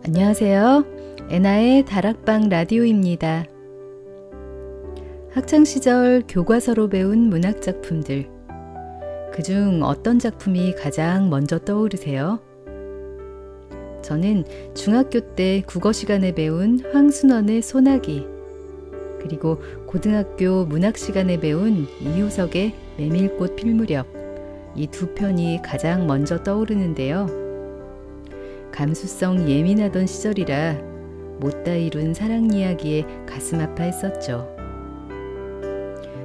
안녕하세요. 애나의 다락방 라디오입니다. 학창시절 교과서로 배운 문학작품들, 그중 어떤 작품이 가장 먼저 떠오르세요? 저는 중학교 때 국어 시간에 배운 황순원의 소나기, 그리고 고등학교 문학 시간에 배운 이효석의 메밀꽃 필 무렵, 이 두 편이 가장 먼저 떠오르는데요. 감수성 예민하던 시절이라 못다 이룬 사랑 이야기에 가슴 아파했었죠.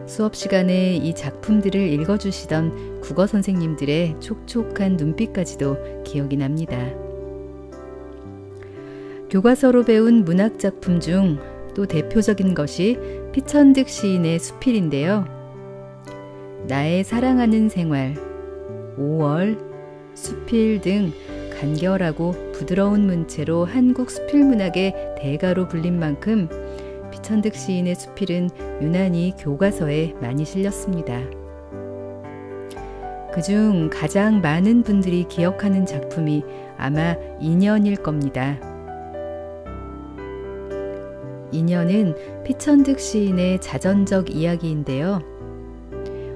수업 시간에 이 작품들을 읽어주시던 국어 선생님들의 촉촉한 눈빛까지도 기억이 납니다. 교과서로 배운 문학 작품 중 또 대표적인 것이 피천득 시인의 수필인데요. 나의 사랑하는 생활, 5월, 수필 등 간결하고 부드러운 문체로 한국 수필문학의 대가로 불린 만큼 피천득 시인의 수필은 유난히 교과서에 많이 실렸습니다. 그중 가장 많은 분들이 기억하는 작품이 아마 인연일 겁니다. 인연은 피천득 시인의 자전적 이야기인데요.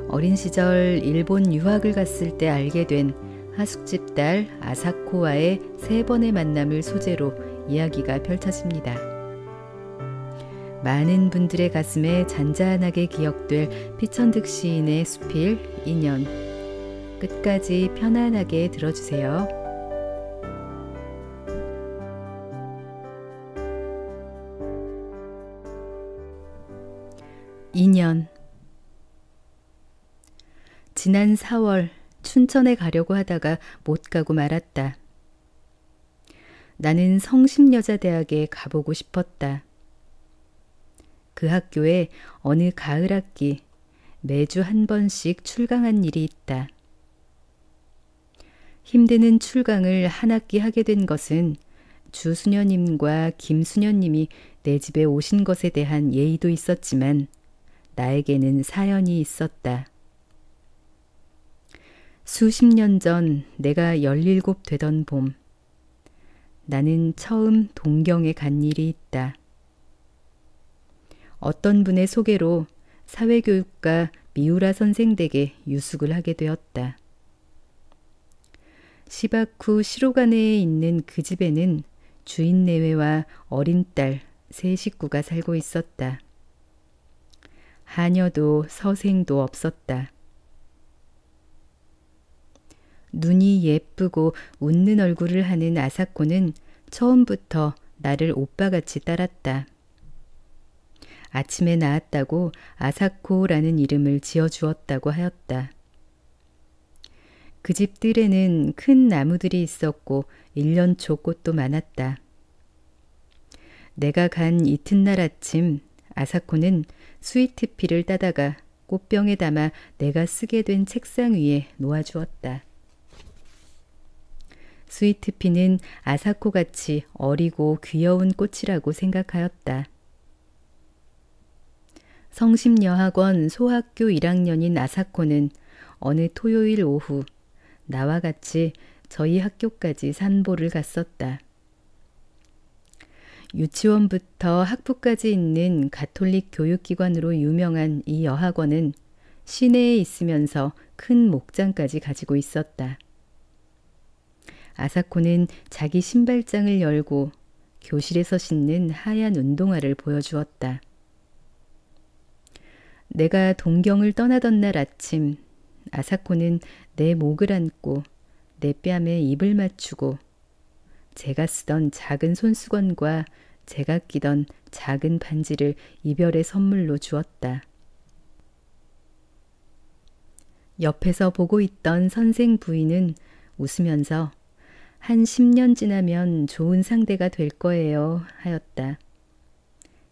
어린 시절 일본 유학을 갔을 때 알게 된 하숙집 딸 아사코와의 3번의 만남을 소재로 이야기가 펼쳐집니다. 많은 분들의 가슴에 잔잔하게 기억될 피천득 시인의 수필 인연, 끝까지 편안하게 들어주세요. 인연. 지난 4월 춘천에 가려고 하다가 못 가고 말았다. 나는 성심여자대학에 가보고 싶었다. 그 학교에 어느 가을 학기 매주 한 번씩 출강한 일이 있다. 힘드는 출강을 한 학기 하게 된 것은 주수녀님과 김수녀님이 내 집에 오신 것에 대한 예의도 있었지만 나에게는 사연이 있었다. 수십 년 전 내가 17 되던 봄, 나는 처음 동경에 간 일이 있다. 어떤 분의 소개로 사회교육가 미우라 선생 댁에 유숙을 하게 되었다. 시바쿠 시로가네에 있는 그 집에는 주인 내외와 어린 딸 세 식구가 살고 있었다. 하녀도 서생도 없었다. 눈이 예쁘고 웃는 얼굴을 하는 아사코는 처음부터 나를 오빠같이 따랐다. 아침에 낳았다고 아사코라는 이름을 지어주었다고 하였다. 그 집 뜰에는 큰 나무들이 있었고 일년초 꽃도 많았다. 내가 간 이튿날 아침 아사코는 스위트피를 따다가 꽃병에 담아 내가 쓰게 된 책상 위에 놓아주었다. 스위트피는 아사코같이 어리고 귀여운 꽃이라고 생각하였다. 성심여학원 소학교 1학년인 아사코는 어느 토요일 오후 나와 같이 저희 학교까지 산보를 갔었다. 유치원부터 학부까지 있는 가톨릭 교육기관으로 유명한 이 여학원은 시내에 있으면서 큰 목장까지 가지고 있었다. 아사코는 자기 신발장을 열고 교실에서 신는 하얀 운동화를 보여주었다. 내가 동경을 떠나던 날 아침, 아사코는 내 목을 안고 내 뺨에 입을 맞추고 제가 쓰던 작은 손수건과 제가 끼던 작은 반지를 이별의 선물로 주었다. 옆에서 보고 있던 선생 부인은 웃으면서 한 10년 지나면 좋은 상대가 될 거예요 하였다.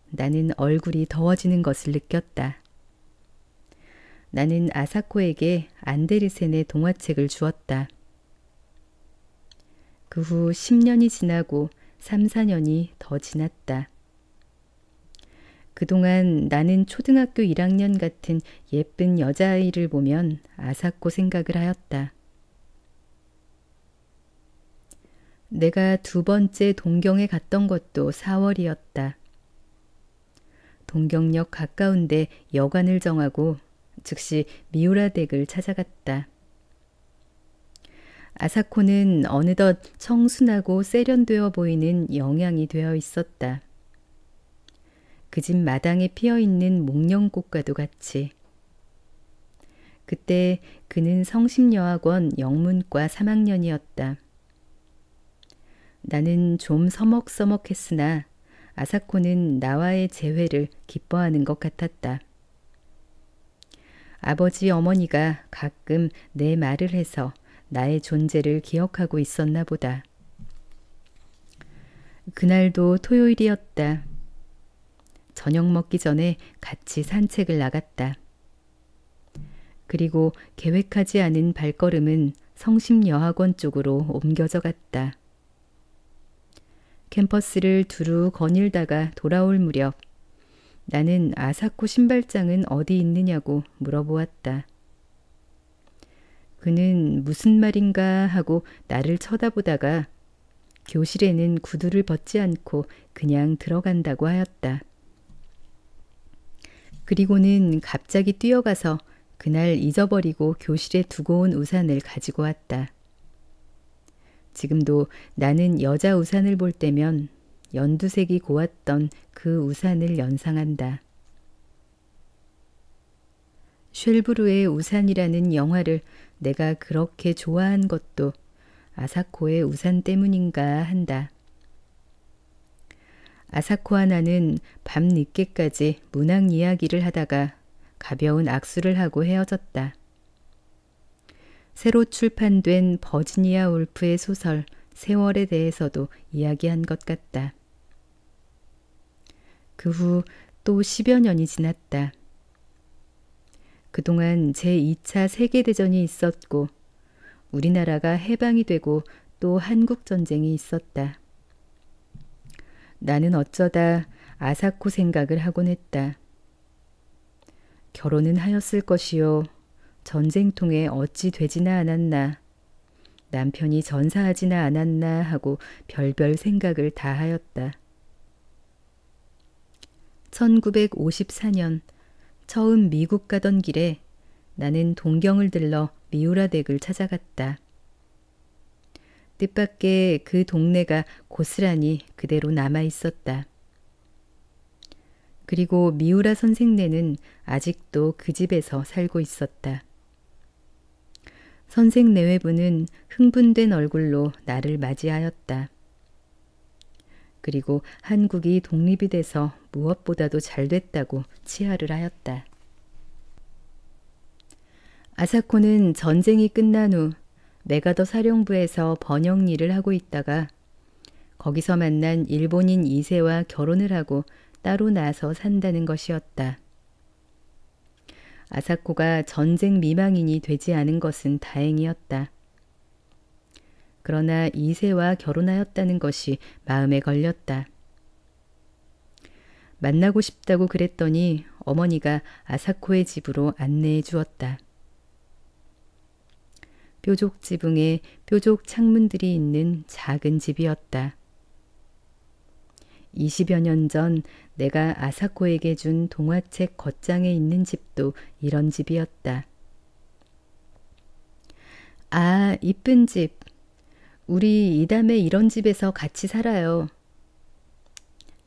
나는 얼굴이 더워지는 것을 느꼈다. 나는 아사코에게 안데르센의 동화책을 주었다. 그 후 10년이 지나고 3, 4년이 더 지났다. 그동안 나는 초등학교 1학년 같은 예쁜 여자아이를 보면 아사코 생각을 하였다. 내가 두 번째 동경에 갔던 것도 4월이었다. 동경역 가까운데 여관을 정하고 즉시 미우라 댁을 찾아갔다. 아사코는 어느덧 청순하고 세련되어 보이는 영양이 되어 있었다. 그 집 마당에 피어있는 목련꽃과도 같이. 그때 그는 성심여학원 영문과 3학년이었다. 나는 좀 서먹서먹했으나 아사코는 나와의 재회를 기뻐하는 것 같았다. 아버지 어머니가 가끔 내 말을 해서 나의 존재를 기억하고 있었나 보다. 그날도 토요일이었다. 저녁 먹기 전에 같이 산책을 나갔다. 그리고 계획하지 않은 발걸음은 성심여학원 쪽으로 옮겨져 갔다. 캠퍼스를 두루 거닐다가 돌아올 무렵 나는 아사코 신발장은 어디 있느냐고 물어보았다. 그는 무슨 말인가 하고 나를 쳐다보다가 교실에는 구두를 벗지 않고 그냥 들어간다고 하였다. 그리고는 갑자기 뛰어가서 그날 잊어버리고 교실에 두고 온 우산을 가지고 왔다. 지금도 나는 여자 우산을 볼 때면 연두색이 고왔던 그 우산을 연상한다. 쉘브르의 우산이라는 영화를 내가 그렇게 좋아한 것도 아사코의 우산 때문인가 한다. 아사코와 나는 밤 늦게까지 문학 이야기를 하다가 가벼운 악수를 하고 헤어졌다. 새로 출판된 버지니아 울프의 소설 세월에 대해서도 이야기한 것 같다. 그 후 또 10여 년이 지났다. 그동안 제2차 세계대전이 있었고 우리나라가 해방이 되고 또 한국전쟁이 있었다. 나는 어쩌다 아사코 생각을 하곤 했다. 결혼은 하였을 것이요. 전쟁통에 어찌 되지나 않았나. 남편이 전사하지나 않았나 하고 별별 생각을 다 하였다. 1954년 처음 미국 가던 길에 나는 동경을 들러 미우라 댁을 찾아갔다. 뜻밖의 그 동네가 고스란히 그대로 남아 있었다. 그리고 미우라 선생네는 아직도 그 집에서 살고 있었다. 선생 내외부는 흥분된 얼굴로 나를 맞이하였다. 그리고 한국이 독립이 돼서 무엇보다도 잘 됐다고 치하를 하였다. 아사코는 전쟁이 끝난 후 메가더 사령부에서 번역 일을 하고 있다가 거기서 만난 일본인 2세와 결혼을 하고 따로 나서 산다는 것이었다. 아사코가 전쟁 미망인이 되지 않은 것은 다행이었다. 그러나 2세와 결혼하였다는 것이 마음에 걸렸다. 만나고 싶다고 그랬더니 어머니가 아사코의 집으로 안내해 주었다. 뾰족 지붕에 뾰족 창문들이 있는 작은 집이었다. 20여 년 전 내가 아사코에게 준 동화책 겉장에 있는 집도 이런 집이었다. 아, 이쁜 집. 우리 이담에 이런 집에서 같이 살아요.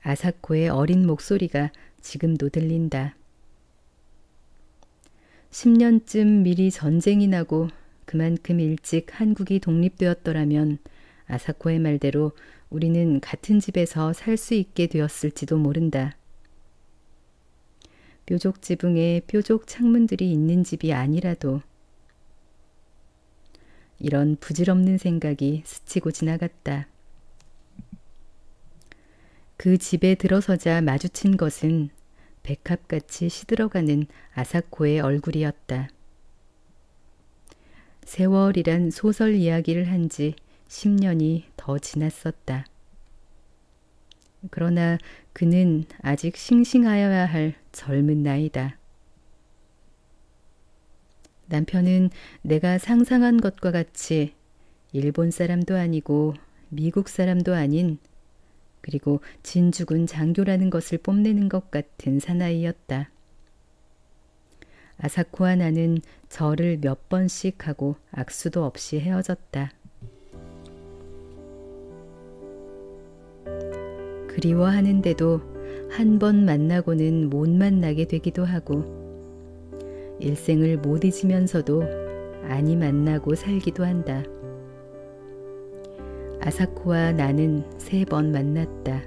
아사코의 어린 목소리가 지금도 들린다. 10년쯤 미리 전쟁이 나고 그만큼 일찍 한국이 독립되었더라면 아사코의 말대로 우리는 같은 집에서 살 수 있게 되었을지도 모른다. 뾰족 지붕에 뾰족 창문들이 있는 집이 아니라도. 이런 부질없는 생각이 스치고 지나갔다. 그 집에 들어서자 마주친 것은 백합같이 시들어가는 아사코의 얼굴이었다. 세월이란 소설 이야기를 한 지 10년이 더 지났었다. 그러나 그는 아직 싱싱하여야 할 젊은 나이다. 남편은 내가 상상한 것과 같이 일본 사람도 아니고 미국 사람도 아닌, 그리고 진주군 장교라는 것을 뽐내는 것 같은 사나이였다. 아사코와 나는 절을 몇 번씩 하고 악수도 없이 헤어졌다. 그리워하는데도 한 번 만나고는 못 만나게 되기도 하고, 일생을 못 잊으면서도 아니 만나고 살기도 한다. 아사코와 나는 3번 만났다.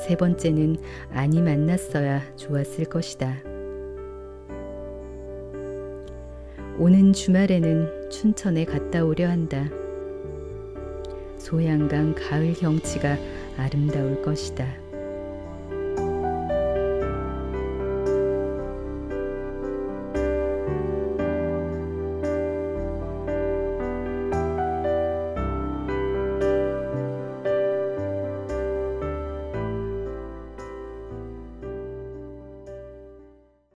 3번째는 아니 만났어야 좋았을 것이다. 오는 주말에는 춘천에 갔다 오려 한다. 소양강 가을 경치가 아름다울 것이다.